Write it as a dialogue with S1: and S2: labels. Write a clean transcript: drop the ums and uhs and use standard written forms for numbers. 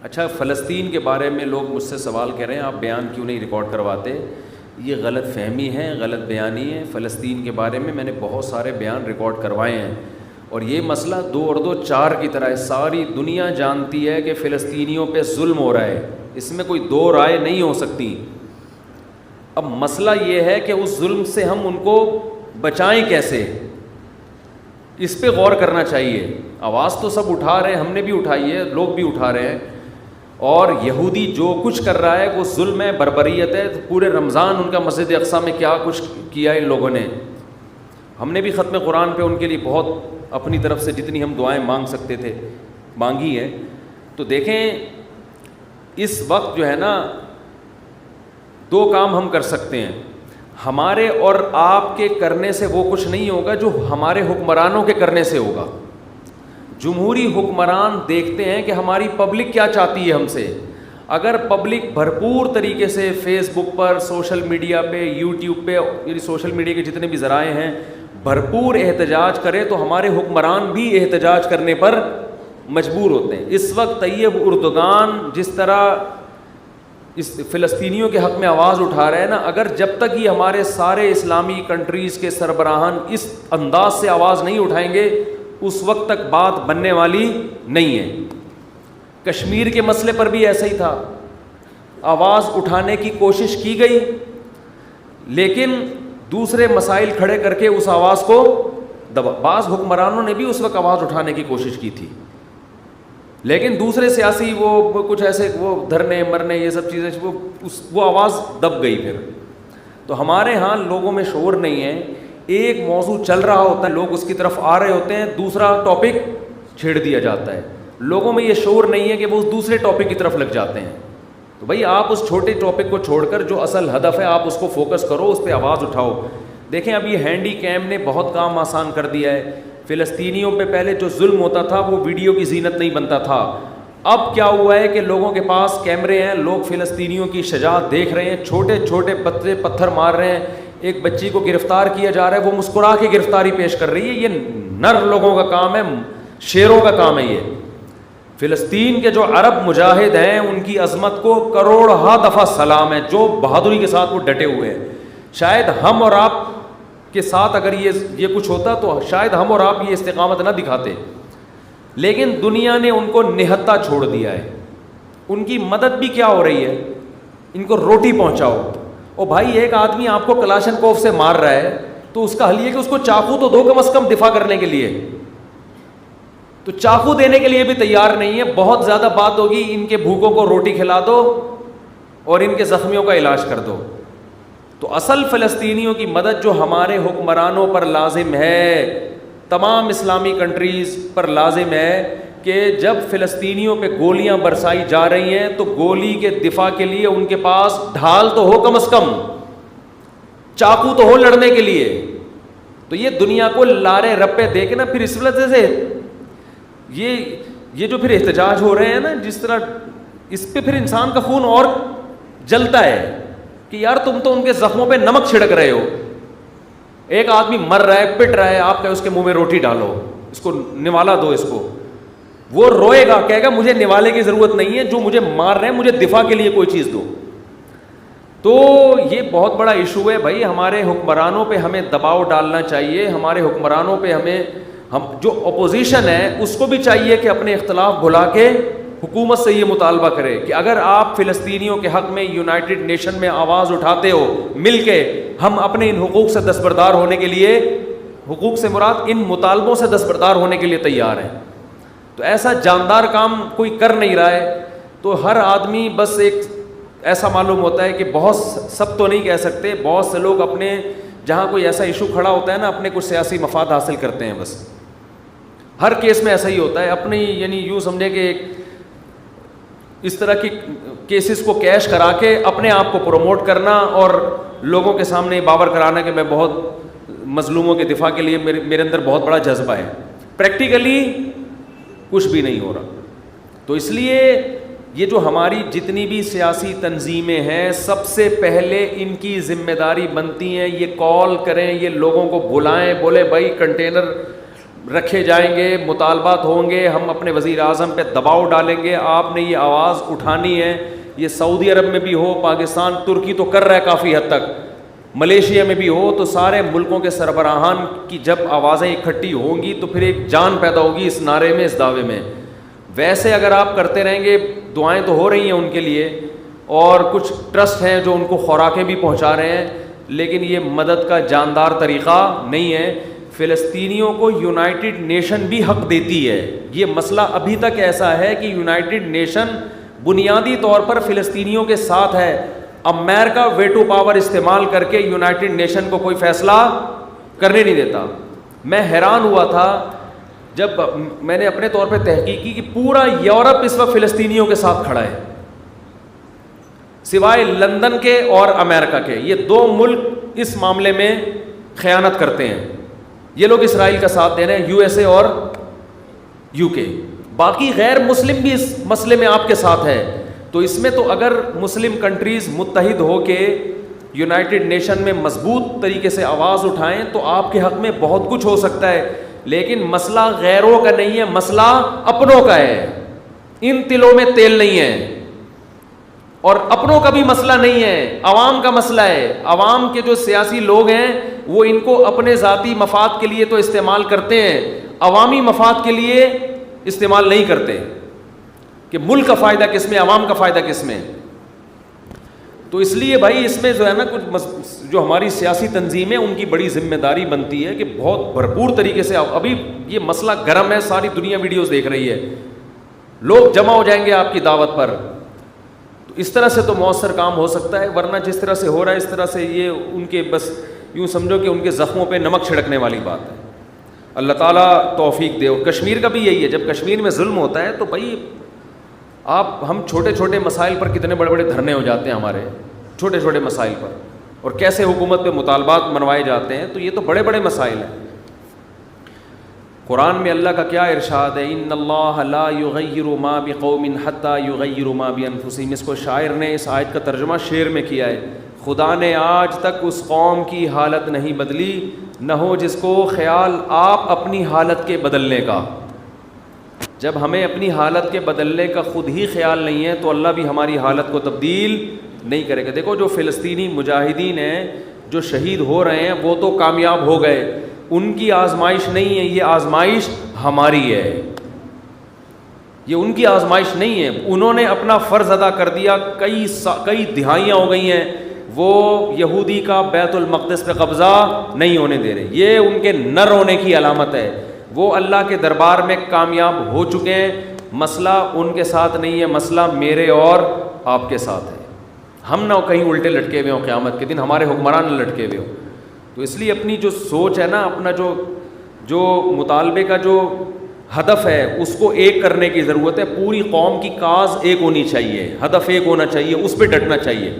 S1: اچھا، فلسطین کے بارے میں لوگ مجھ سے سوال کر رہے ہیں آپ بیان کیوں نہیں ریکارڈ کرواتے. یہ غلط فہمی ہے, غلط بیانی ہے. فلسطین کے بارے میں نے بہت سارے بیان ریکارڈ کروائے ہیں, اور یہ مسئلہ 2 اور 2 4 کی طرح ہے. ساری دنیا جانتی ہے کہ فلسطینیوں پہ ظلم ہو رہا ہے, اس میں کوئی 2 رائے نہیں ہو سکتی. اب مسئلہ یہ ہے کہ اس ظلم سے ہم ان کو بچائیں کیسے, اس پہ غور کرنا چاہیے. آواز تو سب اٹھا رہے ہیں, ہم نے بھی اٹھائی ہے, لوگ بھی اٹھا رہے ہیں. اور یہودی جو کچھ کر رہا ہے وہ ظلم ہے, بربریت ہے. پورے رمضان ان کا مسجد اقصیٰ میں کیا کچھ کیا ان لوگوں نے. ہم نے بھی ختم قرآن پہ ان کے لیے بہت اپنی طرف سے جتنی ہم دعائیں مانگ سکتے تھے مانگی ہیں. تو دیکھیں اس وقت جو ہے نا 2 کام ہم کر سکتے ہیں. ہمارے اور آپ کے کرنے سے وہ کچھ نہیں ہوگا جو ہمارے حکمرانوں کے کرنے سے ہوگا. جمہوری حکمران دیکھتے ہیں کہ ہماری پبلک کیا چاہتی ہے ہم سے. اگر پبلک بھرپور طریقے سے فیس بک پر, سوشل میڈیا پہ, یوٹیوب پہ, یعنی سوشل میڈیا کے جتنے بھی ذرائع ہیں, بھرپور احتجاج کرے تو ہمارے حکمران بھی احتجاج کرنے پر مجبور ہوتے ہیں. اس وقت طیب اردگان جس طرح اس فلسطینیوں کے حق میں آواز اٹھا رہے ہیں نا, اگر جب تک یہ ہمارے سارے اسلامی کنٹریز کے سربراہان اس انداز سے آواز نہیں اٹھائیں گے اس وقت تک بات بننے والی نہیں ہے. کشمیر کے مسئلے پر بھی ایسا ہی تھا, آواز اٹھانے کی کوشش کی گئی لیکن دوسرے مسائل کھڑے کر کے اس آواز کو بعض حکمرانوں نے بھی اس وقت آواز اٹھانے کی کوشش کی تھی, لیکن دوسرے سیاسی وہ کچھ ایسے وہ دھرنے مرنے یہ سب چیزیں وہ آواز دب گئی پھر. تو ہمارے ہاں لوگوں میں شعور نہیں ہے. ایک موضوع چل رہا ہوتا ہے, لوگ اس کی طرف آ رہے ہوتے ہیں, دوسرا ٹاپک چھیڑ دیا جاتا ہے. لوگوں میں یہ شعور نہیں ہے کہ وہ اس دوسرے ٹاپک کی طرف لگ جاتے ہیں. تو بھائی آپ اس چھوٹے ٹاپک کو چھوڑ کر جو اصل ہدف ہے آپ اس کو فوکس کرو, اس پہ آواز اٹھاؤ. دیکھیں اب یہ ہینڈی کیم نے بہت کام آسان کر دیا ہے. فلسطینیوں پہ پہلے جو ظلم ہوتا تھا وہ ویڈیو کی زینت نہیں بنتا تھا. اب کیا ہوا ہے کہ لوگوں کے پاس کیمرے ہیں, لوگ فلسطینیوں کی شجاعت دیکھ رہے ہیں, چھوٹے چھوٹے بچے پتھر مار رہے ہیں. ایک بچی کو گرفتار کیا جا رہا ہے, وہ مسکرا کے گرفتاری پیش کر رہی ہے. یہ نر لوگوں کا کام ہے, شیروں کا کام ہے. یہ فلسطین کے جو عرب مجاہد ہیں ان کی عظمت کو کروڑہا دفعہ سلام ہے, جو بہادری کے ساتھ وہ ڈٹے ہوئے ہیں. شاید ہم اور آپ کے ساتھ اگر یہ کچھ ہوتا تو شاید ہم اور آپ یہ استقامت نہ دکھاتے, لیکن دنیا نے ان کو نہتا چھوڑ دیا ہے. ان کی مدد بھی کیا ہو رہی ہے, ان کو روٹی پہنچاؤ. اور بھائی ایک آدمی آپ کو کلاشن کوف سے مار رہا ہے تو اس کا حل یہ کہ اس کو چاقو تو دو کم از کم دفاع کرنے کے لیے. تو چاقو دینے کے لیے بھی تیار نہیں ہے. بہت زیادہ بات ہوگی, ان کے بھوکوں کو روٹی کھلا دو اور ان کے زخمیوں کا علاج کر دو. تو اصل فلسطینیوں کی مدد جو ہمارے حکمرانوں پر لازم ہے, تمام اسلامی کنٹریز پر لازم ہے کہ جب فلسطینیوں پہ گولیاں برسائی جا رہی ہیں تو گولی کے دفاع کے لیے ان کے پاس ڈھال تو ہو, کم از کم چاقو تو ہو لڑنے کے لیے. تو یہ دنیا کو لارے رپے دے کے نا پھر اس وجہ سے یہ جو پھر احتجاج ہو رہے ہیں نا جس طرح, اس پہ پھر انسان کا خون اور جلتا ہے کہ یار تم تو ان کے زخموں پہ نمک چھڑک رہے ہو. ایک آدمی مر رہا ہے, پٹ رہا ہے, آپ کہ اس کے منہ میں روٹی ڈالو, اس کو نوالا دو. اس کو وہ روئے گا, کہے گا مجھے نوالے کی ضرورت نہیں ہے, جو مجھے مار رہے ہیں مجھے دفاع کے لیے کوئی چیز دو. تو یہ بہت بڑا ایشو ہے بھائی. ہمارے حکمرانوں پہ ہمیں دباؤ ڈالنا چاہیے. ہمارے حکمرانوں پہ ہم جو اپوزیشن ہے اس کو بھی چاہیے کہ اپنے اختلاف بھلا کے حکومت سے یہ مطالبہ کرے کہ اگر آپ فلسطینیوں کے حق میں یونائٹڈ نیشن میں آواز اٹھاتے ہو مل کے, ہم اپنے ان حقوق سے دستبردار ہونے کے لیے, حقوق سے مراد ان مطالبوں سے دستبردار ہونے کے لیے تیار ہیں. تو ایسا جاندار کام کوئی کر نہیں رہا ہے. تو ہر آدمی بس ایک ایسا معلوم ہوتا ہے کہ بہت, سب تو نہیں کہہ سکتے, بہت سے لوگ اپنے جہاں کوئی ایسا ایشو کھڑا ہوتا ہے نا اپنے کچھ سیاسی مفاد حاصل کرتے ہیں. بس ہر کیس میں ایسا ہی ہوتا ہے. اپنی یعنی یوں سمجھے کہ اس طرح کی کیسز کو کیش کرا کے اپنے آپ کو پروموٹ کرنا اور لوگوں کے سامنے باور کرانا کہ میں بہت مظلوموں کے دفاع کے لیے میرے اندر بہت بڑا جذبہ ہے. پریکٹیکلی کچھ بھی نہیں ہو رہا. تو اس لیے یہ جو ہماری جتنی بھی سیاسی تنظیمیں ہیں سب سے پہلے ان کی ذمہ داری بنتی ہیں یہ کال کریں, یہ لوگوں کو بلائیں, بولے بھائی کنٹینر رکھے جائیں گے, مطالبات ہوں گے, ہم اپنے وزیر اعظم پہ دباؤ ڈالیں گے, آپ نے یہ آواز اٹھانی ہے. یہ سعودی عرب میں بھی ہو, پاکستان, ترکی تو کر رہا ہے کافی حد تک, ملیشیا میں بھی ہو, تو سارے ملکوں کے سربراہان کی جب آوازیں اکٹھی ہوں گی تو پھر ایک جان پیدا ہوگی اس نعرے میں, اس دعوے میں. ویسے اگر آپ کرتے رہیں گے, دعائیں تو ہو رہی ہیں ان کے لیے, اور کچھ ٹرسٹ ہیں جو ان کو خوراکیں بھی پہنچا رہے ہیں, لیکن یہ مدد کا جاندار طریقہ نہیں ہے. فلسطینیوں کو یونائٹڈ نیشن بھی حق دیتی ہے. یہ مسئلہ ابھی تک ایسا ہے کہ یونائٹڈ نیشن بنیادی طور پر فلسطینیوں کے ساتھ ہے. امریکہ ویٹو پاور استعمال کر کے یونائٹڈ نیشن کو کوئی فیصلہ کرنے نہیں دیتا. میں حیران ہوا تھا جب میں نے اپنے طور پہ تحقیق کی کہ پورا یورپ اس وقت فلسطینیوں کے ساتھ کھڑا ہے, سوائے لندن کے اور امریکہ کے. یہ دو ملک اس معاملے میں خیانت کرتے ہیں. یہ لوگ اسرائیل کا ساتھ دے رہے ہیں, یو ایس اے اور یو کے. باقی غیر مسلم بھی اس مسئلے میں آپ کے ساتھ ہے. تو اس میں تو اگر مسلم کنٹریز متحد ہو کے یونائٹڈ نیشن میں مضبوط طریقے سے آواز اٹھائیں تو آپ کے حق میں بہت کچھ ہو سکتا ہے. لیکن مسئلہ غیروں کا نہیں ہے, مسئلہ اپنوں کا ہے. ان تلوں میں تیل نہیں ہے, اور اپنوں کا بھی مسئلہ نہیں ہے, عوام کا مسئلہ ہے. عوام کے جو سیاسی لوگ ہیں وہ ان کو اپنے ذاتی مفاد کے لیے تو استعمال کرتے ہیں, عوامی مفاد کے لیے استعمال نہیں کرتے کہ ملک کا فائدہ کس میں, عوام کا فائدہ کس میں. تو اس لیے بھائی اس میں جو ہے نا کچھ جو ہماری سیاسی تنظیمیں ان کی بڑی ذمہ داری بنتی ہے کہ بہت بھرپور طریقے سے, ابھی یہ مسئلہ گرم ہے, ساری دنیا ویڈیوز دیکھ رہی ہے, لوگ جمع ہو جائیں گے آپ کی دعوت پر. تو اس طرح سے تو مؤثر کام ہو سکتا ہے, ورنہ جس طرح سے ہو رہا ہے اس طرح سے یہ ان کے بس یوں سمجھو کہ ان کے زخموں پہ نمک چھڑکنے والی بات ہے. اللہ تعالیٰ توفیق دے. اور کشمیر کا بھی یہی ہے, جب کشمیر میں ظلم ہوتا ہے تو بھائی ہم چھوٹے چھوٹے مسائل پر کتنے بڑے بڑے دھرنے ہو جاتے ہیں ہمارے, چھوٹے چھوٹے مسائل پر, اور کیسے حکومت پہ مطالبات منوائے جاتے ہیں. تو یہ تو بڑے بڑے مسائل ہیں. قرآن میں اللہ کا کیا ارشاد ہے, ان اللہ لا یغیر ما بقوم حتی یغیروا ما بانفسہم. اس کو شاعر نے اس آیت کا ترجمہ شعر میں کیا ہے, خدا نے آج تک اس قوم کی حالت نہیں بدلی, نہ ہو جس کو خیال آپ اپنی حالت کے بدلنے کا. جب ہمیں اپنی حالت کے بدلنے کا خود ہی خیال نہیں ہے تو اللہ بھی ہماری حالت کو تبدیل نہیں کرے گا. دیکھو جو فلسطینی مجاہدین ہیں جو شہید ہو رہے ہیں وہ تو کامیاب ہو گئے, ان کی آزمائش نہیں ہے, یہ آزمائش ہماری ہے. یہ ان کی آزمائش نہیں ہے, انہوں نے اپنا فرض ادا کر دیا. کئی دہائیاں ہو گئی ہیں وہ یہودی کا بیت المقدس پہ قبضہ نہیں ہونے دے رہے. یہ ان کے نر ہونے کی علامت ہے. وہ اللہ کے دربار میں کامیاب ہو چکے ہیں. مسئلہ ان کے ساتھ نہیں ہے, مسئلہ میرے اور آپ کے ساتھ ہے. ہم نہ کہیں الٹے لٹکے ہوئے ہوں قیامت کے دن, ہمارے حکمران نہ لٹکے ہوئے ہوں. تو اس لیے اپنی جو سوچ ہے نا, اپنا جو مطالبے کا جو ہدف ہے اس کو ایک کرنے کی ضرورت ہے. پوری قوم کی کاز ایک ہونی چاہیے, ہدف ایک ہونا چاہیے, اس پہ ڈٹنا چاہیے.